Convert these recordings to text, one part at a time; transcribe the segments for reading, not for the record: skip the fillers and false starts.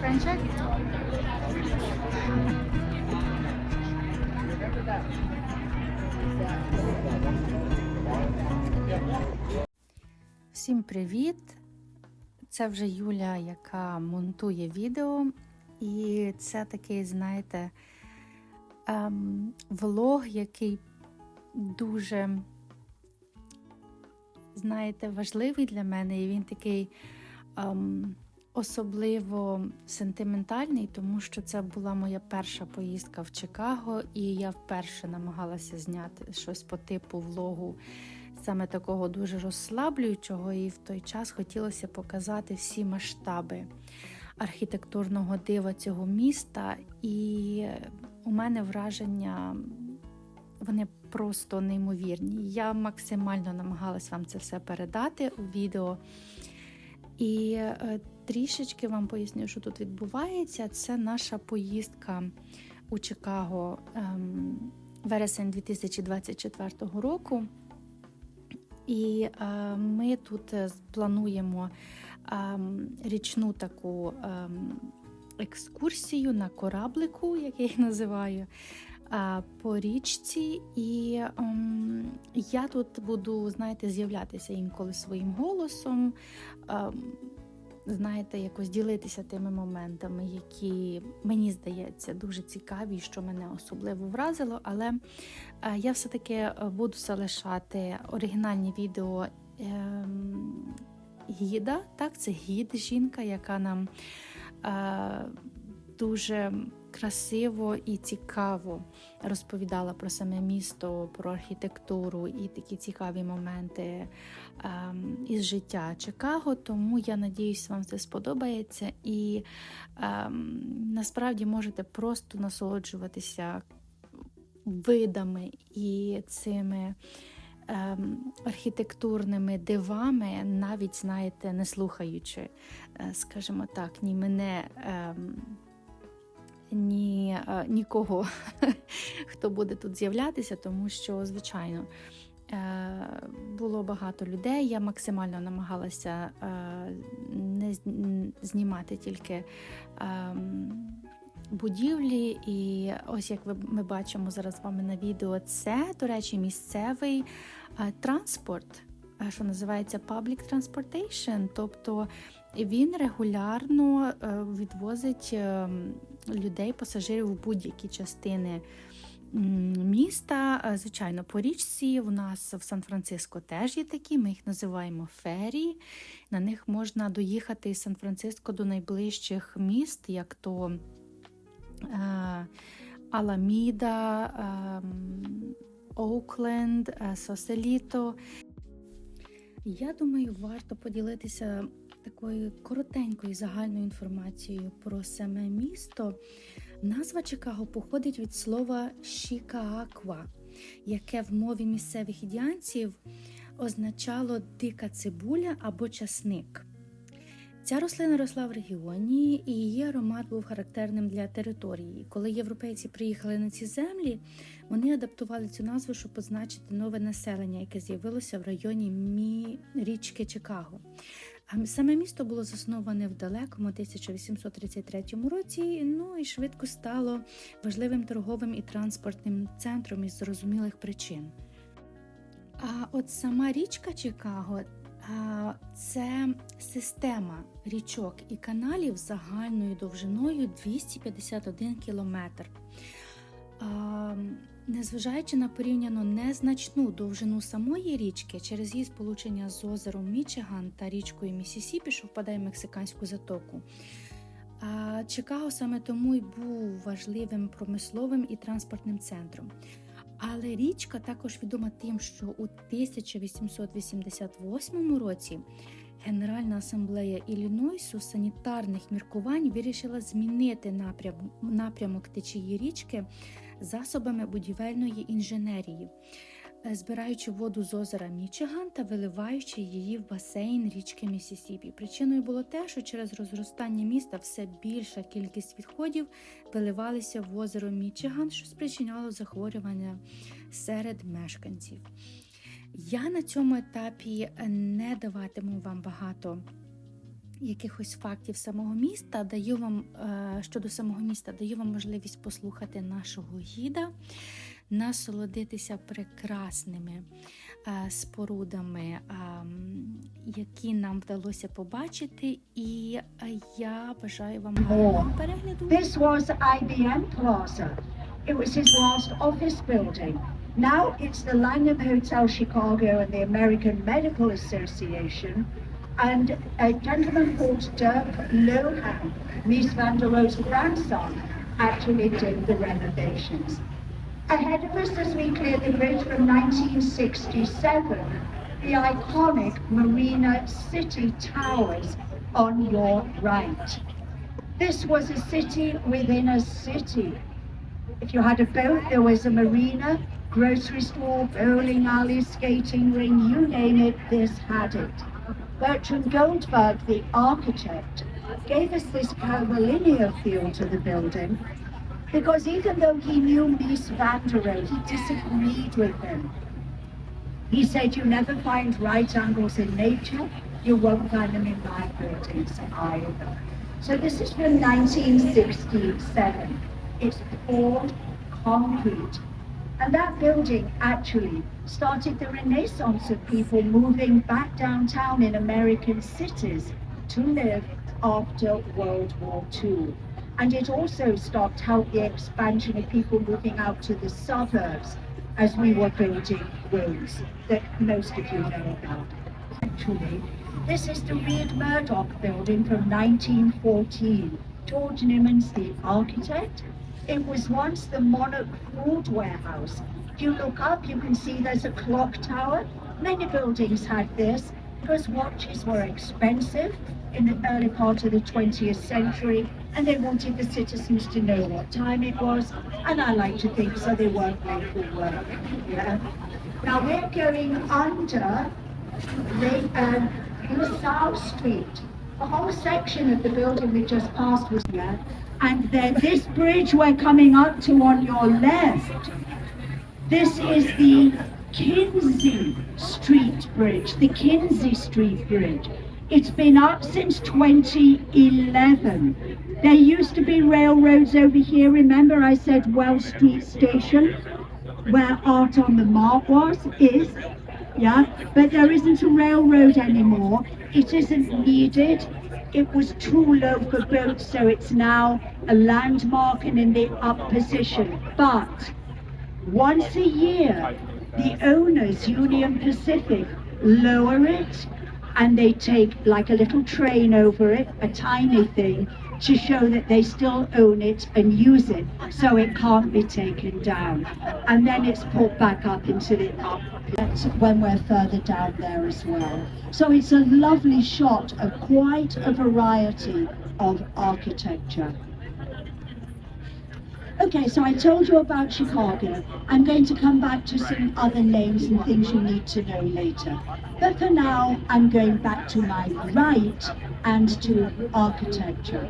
екранчик. Всім привіт! Це вже Юля, яка монтує відео. І це такий, знаєте, влог, який дуже, знаєте, важливий для мене. І він такий особливо сентиментальний, тому що це була моя перша поїздка в Чикаго, і я вперше намагалася зняти щось по типу влогу, саме такого дуже розслаблюючого, і в той час хотілося показати всі масштаби архітектурного дива цього міста. І у мене враження, вони просто неймовірні. Я максимально намагалась вам це все передати у відео. І трішечки вам поясню, що тут відбувається. Це наша поїздка у Чикаго вересень 2024 року. І ми тут плануємо річну таку екскурсію на кораблику, як я їх називаю, по річці. І я тут буду, знаєте, з'являтися інколи своїм голосом, знаєте, якось ділитися тими моментами, які, мені здається, дуже цікаві, і що мене особливо вразило. Але я все-таки буду залишати оригінальні відео гіда. Так, це гід, жінка, яка нам дуже красиво і цікаво розповідала про саме місто, про архітектуру і такі цікаві моменти із життя Чикаго. Тому я надіюсь, вам це сподобається, і насправді можете просто насолоджуватися видами і цими архітектурними дивами, навіть, знаєте, не слухаючи, скажімо так, ні мене, нікого, хто буде тут з'являтися, тому що, звичайно, було багато людей. Я максимально намагалася не знімати тільки будівлі. І ось, як ми бачимо зараз з вами на відео, це, до речі, місцевий транспорт, що називається public transportation, тобто він регулярно відвозить людей, пасажирів в будь-які частини міста. Звичайно, по річці у нас в Сан-Франциско теж є такі, ми їх називаємо фері. На них можна доїхати із Сан-Франциско до найближчих міст, як то Аламіда, Оукленд, Соселіто. Я думаю, варто поділитися такою коротенькою загальною інформацією про саме місто. Назва Чикаго походить від слова «шікааква», яке в мові місцевих індіанців означало «дика цибуля» або «часник». Ця рослина росла в регіоні, і її аромат був характерним для території. Коли європейці приїхали на ці землі, вони адаптували цю назву, щоб позначити нове населення, яке з'явилося в районі річки Чикаго. Саме місто було засноване в далекому 1833 році, і швидко стало важливим торговим і транспортним центром із зрозумілих причин. А от сама річка Чикаго – це система річок і каналів загальною довжиною 251 кілометр. Незважаючи на порівняно незначну довжину самої річки, через її сполучення з озером Мічиган та річкою Міссісіпі, що впадає в Мексиканську затоку, Чикаго саме тому й був важливим промисловим і транспортним центром. Але річка також відома тим, що у 1888 році Генеральна асамблея Іллінойсу з санітарних міркувань вирішила змінити напрямок течії річки засобами будівельної інженерії, збираючи воду з озера Мічиган та виливаючи її в басейн річки Міссісіпі. Причиною було те, що через розростання міста все більша кількість відходів виливалися в озеро Мічиган, що спричиняло захворювання серед мешканців. Я на цьому етапі не даватиму вам багато якихось фактів самого міста, даю вам щодо самого міста, даю вам можливість послухати нашого гіда, насолодитися прекрасними спорудами, які нам вдалося побачити, і я бажаю вам гарного перегляду. This was IBM Plaza. It was his last office building. Now it's the Langham Hotel Chicago and the American Medical Association. And a gentleman called Dirk Lohan, Mies van der Rohe's grandson, actually did the renovations. Ahead of us as we clear the bridge from 1967, the iconic Marina City Towers on your right. This was a city within a city. If you had a boat, there was a marina, grocery store, bowling alley, skating ring, you name it, this had it. Bertram Goldberg, the architect, gave us this **PERLINI feel to the building, because even though he knew Mies van der Rohe, he disagreed with him. He said, you never find right angles in nature, you won't find them in my buildings either. So this is from 1967. It's poured concrete. And that building actually started the renaissance of people moving back downtown in American cities to live after World War II. And it also helped the expansion of people moving out to the suburbs as we were building roads that most of you know about. Actually, this is the Reed Murdoch building from 1914. George Nimmans, the architect. It was once the Monarch Food Warehouse. If you look up, you can see there's a clock tower. Many buildings had this because watches were expensive in the early part of the 20th century, and they wanted the citizens to know what time it was, and I like to think so they weren't late for work. Yeah. Now we're going under LaSalle Street. The whole section of the building we just passed was there. And then this bridge we're coming up to on your left, this is the Kinsey Street Bridge, the Kinsey Street Bridge. It's been up since 2011. There used to be railroads over here. Remember I said Wells Street Station, where Art on the Mark is, yeah? But there isn't a railroad anymore. It isn't needed. It was too low for boats, so it's now a landmark and in the up position. But once a year, the owners, Union Pacific, lower it, and they take like a little train over it, a tiny thing, to show that they still own it and use it, so it can't be taken down. And then it's put back up into the up when we're further down there as well. So it's a lovely shot of quite a variety of architecture. Okay, so I told you about Chicago. I'm going to come back to some other names and things you need to know later. But for now, I'm going back to my right and to architecture.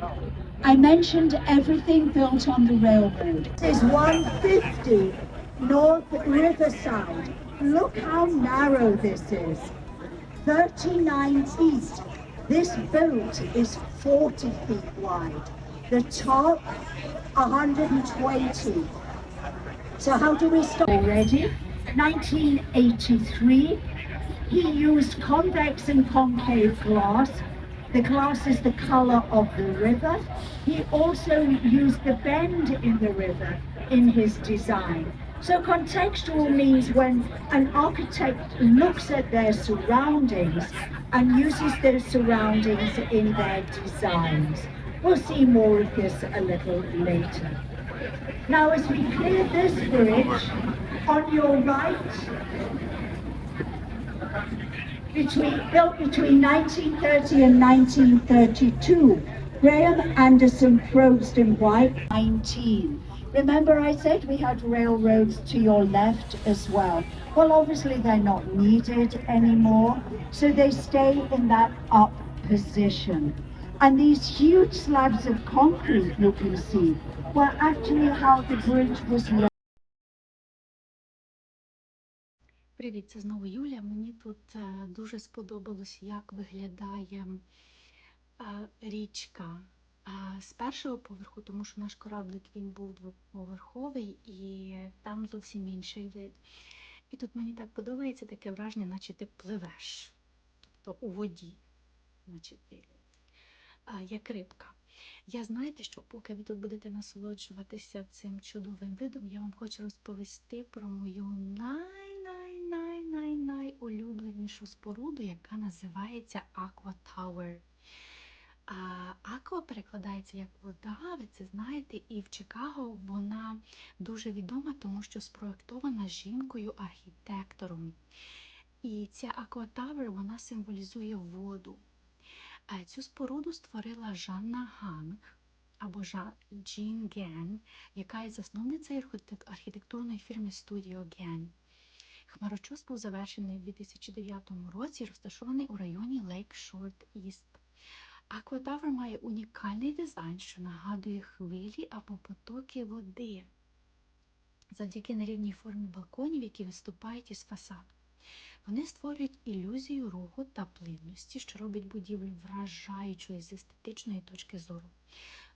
I mentioned everything built on the railroad. This is 150 North Riverside. Look how narrow this is. 39 feet. This boat is 40 feet wide. The top, 120. So how do we start? Already, 1983, he used convex and concave glass. The glass is the color of the river. He also used the bend in the river in his design. So contextual means when an architect looks at their surroundings and uses those surroundings in their designs. We'll see more of this a little later. Now as we clear this bridge, on your right, built between 1930 and 1932, Graham Anderson Probst in white, 19. Remember I said we had railroads to your left as well. Well, obviously they're not needed anymore, so they stay in that up position. And these huge slabs of concrete you can see were actually how the bridge was laid. Привіт, це знову Юля. Мені тут дуже сподобалось, як виглядає річка з першого поверху, тому що наш кораблик він був двоповерховий і там зовсім інший вид. І тут мені так подобається таке враження, наче ти пливеш, тобто у воді, наче ти як рибка. Я знаєте, що поки ви тут будете насолоджуватися цим чудовим видом, я вам хочу розповісти про мою найулюбленішу споруду, яка називається Aqua Tower. Аква перекладається як вода, ви це знаєте, і в Чикаго вона дуже відома, тому що спроєктована жінкою-архітектором. І ця Aqua Tower, вона символізує воду. Цю споруду створила Жанна Ганг, або Джін Ген, яка є засновницею архітектурної фірми Studio Ген. Хмарочос був завершений у 2009 році, розташований у районі Lake Shore East. Aqua Tower має унікальний дизайн, що нагадує хвилі або потоки води, завдяки нерівній формі балконів, які виступають із фасаду. Вони створюють ілюзію руху та плинності, що робить будівлю вражаючою з естетичної точки зору.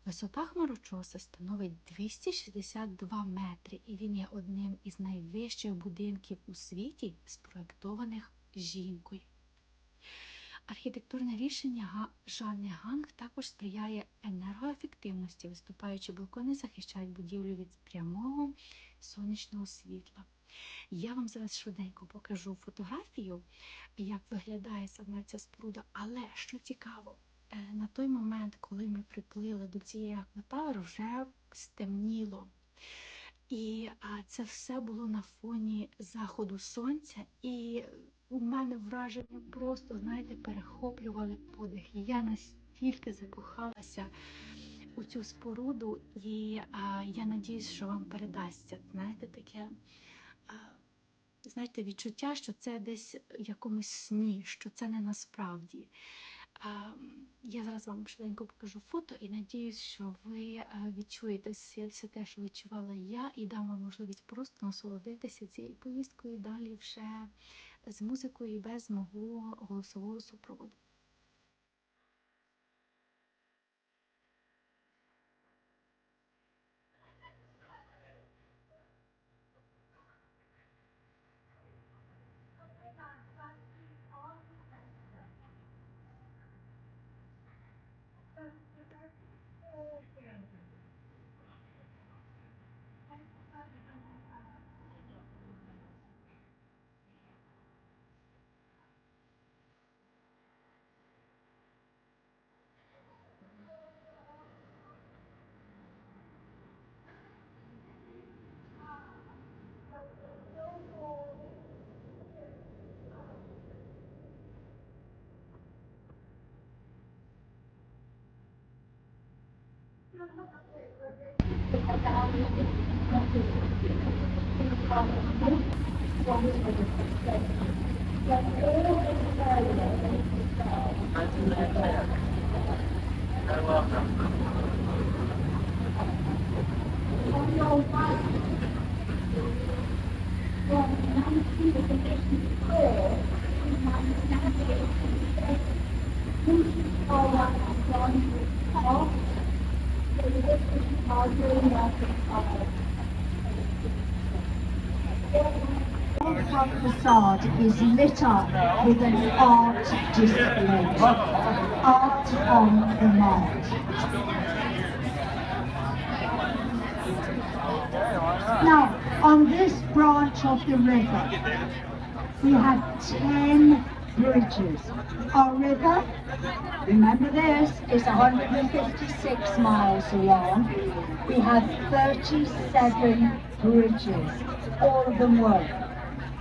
Висота хмарочоса становить 262 метри, і він є одним із найвищих будинків у світі, спроєктованих жінкою. Архітектурне рішення Жанни Ганг також сприяє енергоефективності. Виступаючі балкони захищають будівлю від прямого сонячного світла. Я вам зараз швиденько покажу фотографію, як виглядає саме ця споруда. Але, що цікаво, на той момент, коли ми приплили до цієї Aqua Tower, вже стемніло. І це все було на фоні заходу сонця. І у мене враження просто, знаєте, перехоплювали подих. Я настільки закохалася у цю споруду, і я надіюсь, що вам передасться, знаєте, таке, знаєте, відчуття, що це десь в якомусь сні, що це не насправді. Я зараз вам швиденько покажу фото і надіюсь, що ви відчуєте все те, що відчувала я, і дам вам можливість просто насолодитися цією поїздкою далі вже з музикою і без мого голосового супроводу. The facade is lit up with an art display, art on the mart. Now, on this branch of the river, we have 10 bridges. Our river, remember this, is 156 miles long. We have 37 bridges, all of them work.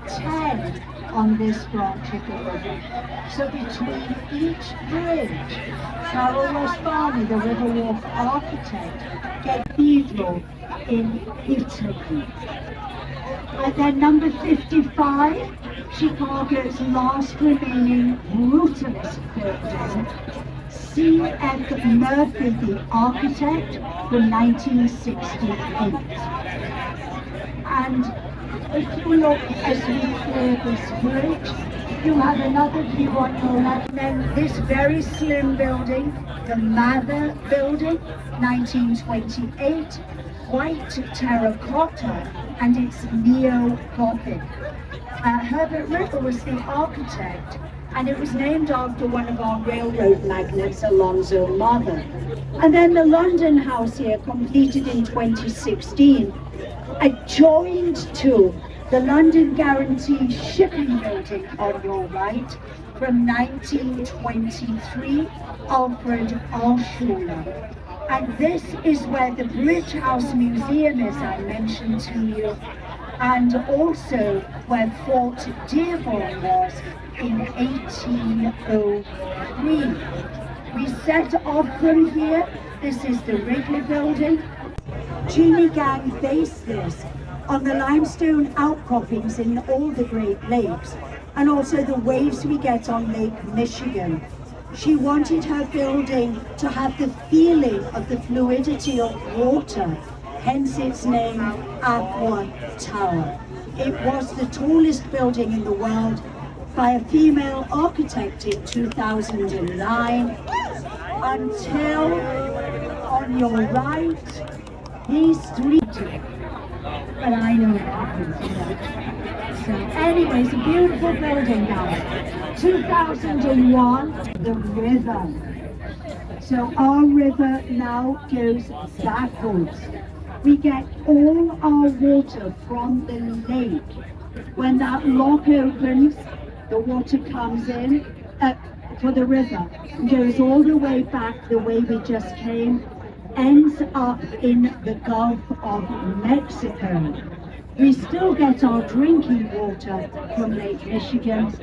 10 on this branch of the river. So between each bridge, Carol Rosbani, the Riverwalk architect, cathedral in Italy. And then number 55, Chicago's last remaining brutalist building, C.F. Murphy, the architect, from 1968. And if you look as we clear this bridge, You have another view on your left. And then this very slim building, the Mather Building, 1928, white terracotta, and it's neo-Gothic. Herbert Ritter was the architect, and it was named after one of our railroad magnates, Alonzo Mather. And then the London house here, completed in 2016, adjoined to the London Guarantee shipping building on your right from 1923, Alfred Alschuler. And this is where the Bridge House Museum is, I mentioned to you, and also where Fort Dearborn was in 1803. We set off from here. This is the Wrigley Building. Genie Gang based this on the limestone outcroppings in all the Great Lakes, and also the waves we get on Lake Michigan. She wanted her building to have the feeling of the fluidity of water, hence its name, Aqua Tower. It was the tallest building in the world by a female architect in 2009, until on your right, these three, but I know it happens, you know. So anyways, a beautiful building now. 2001, the river. So our river now goes backwards. We get all our water from the lake. When that lock opens, the water comes in for the river, goes all the way back the way we just came, ends up in the Gulf of Mexico. We still get our drinking water from Lake Michigan.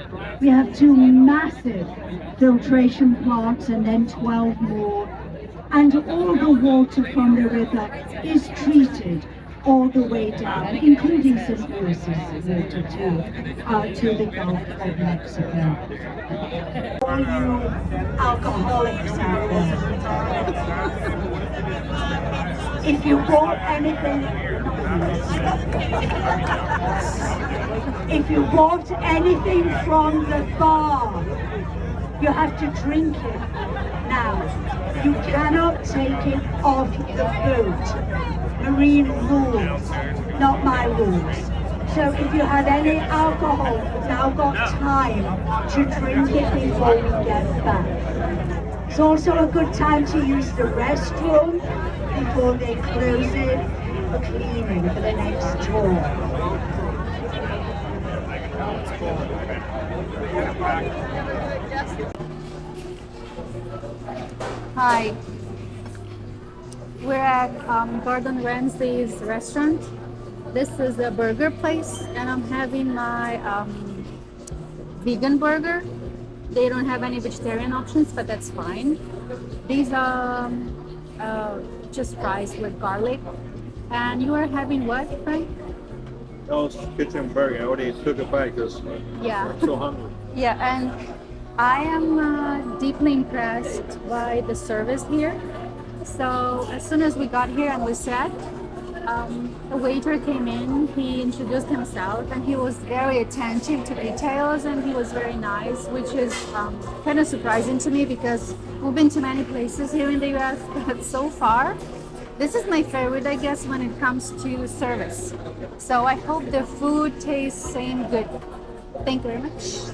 We have 2 massive filtration plants and then 12 more. And all the water from the river is treated all the way down, including St. Louis's water to the Gulf of Mexico. All you alcoholics out there, if you bought anything, if you bought anything from the bar, you have to drink it now. You cannot take it off the boat. Marine rules, not my rules. So if you have any alcohol, you've now got time to drink it before we get back. It's also a good time to use the restroom before they close it for cleaning for the next tour. Hi. We're at Gordon Ramsay's restaurant. This is a burger place, and I'm having my vegan burger. They don't have any vegetarian options, but that's fine. These are just fries with garlic. And you are having what, Frank? That was kitchen burger. I already took a bite because Yeah. I'm so hungry. Yeah, and I am deeply impressed by the service here. So as soon as we got here and we sat, the waiter came in, he introduced himself, and he was very attentive to details, and he was very nice, which is kind of surprising to me because we've been to many places here in the US, but so far, this is my favorite, I guess, when it comes to service. So I hope the food tastes same good. Thank you very much.